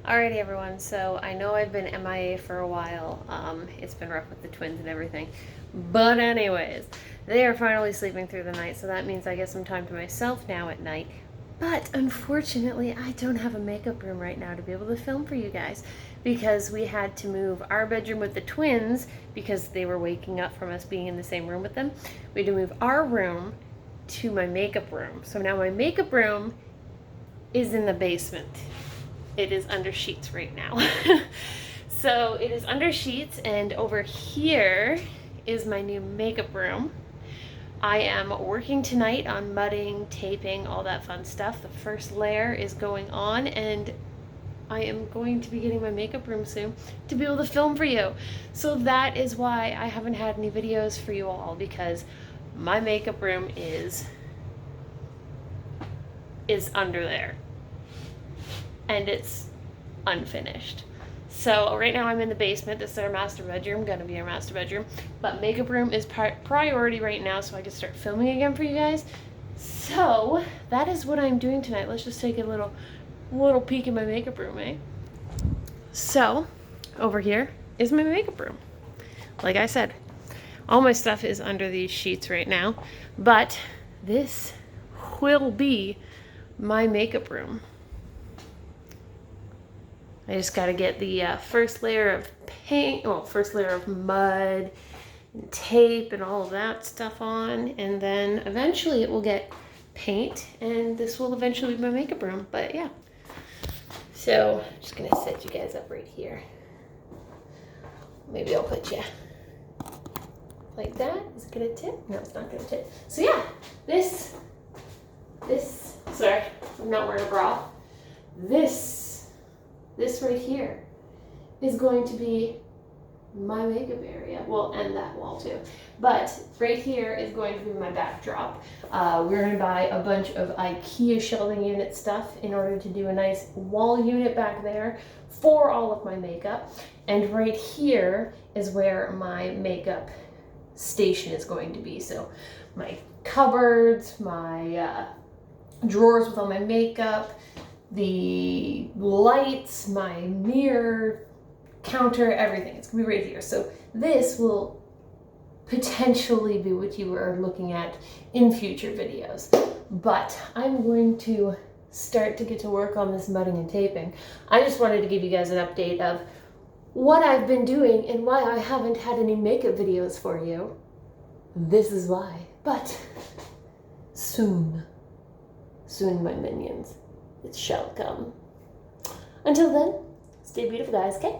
Alrighty everyone, so I know I've been MIA for a while. It's been rough with the twins and everything. But anyways, they are finally sleeping through the night, so that means I get some time to myself now at night. But unfortunately, I don't have a makeup room right now to be able to film for you guys because we had to move our bedroom with the twins because they were waking up from us being in the same room with them. We had to move our room to my makeup room. So now my makeup room is in the basement. It is under sheets right now. So it is under sheets, and over here is my new makeup room. I am working tonight on mudding, taping, all that fun stuff. The first layer is going on, and I am going to be getting my makeup room soon to be able to film for you. So that is why I haven't had any videos for you all, because my makeup room is under there. And it's unfinished. So right now I'm in the basement. This is our master bedroom, gonna be our master bedroom. But makeup room is priority right now, so I can start filming again for you guys. So that is what I'm doing tonight. Let's just take a little peek in my makeup room, eh? So over here is my makeup room. Like I said, all my stuff is under these sheets right now, but this will be my makeup room. I just got to get the first layer of paint, first layer of mud and tape and all of that stuff on, and then eventually it will get paint, and this will eventually be my makeup room. But yeah, so I'm just gonna set you guys up right here. Maybe I'll put you like that. Is it gonna tip? No, it's not gonna tip. So yeah, this. Sorry, I'm not wearing a bra. This right here is going to be my makeup area. Well, and that wall too. But right here is going to be my backdrop. We're going to buy a bunch of IKEA shelving unit stuff in order to do a nice wall unit back there for all of my makeup. And right here is where my makeup station is going to be. So my cupboards, my drawers with all my makeup, the lights, my mirror, counter, everything. It's gonna be right here. So this will potentially be what you are looking at in future videos. But I'm going to start to get to work on this mudding and taping. I just wanted to give you guys an update of what I've been doing and why I haven't had any makeup videos for you. This is why. But soon, my minions. It shall come. Until then, stay beautiful, guys, okay?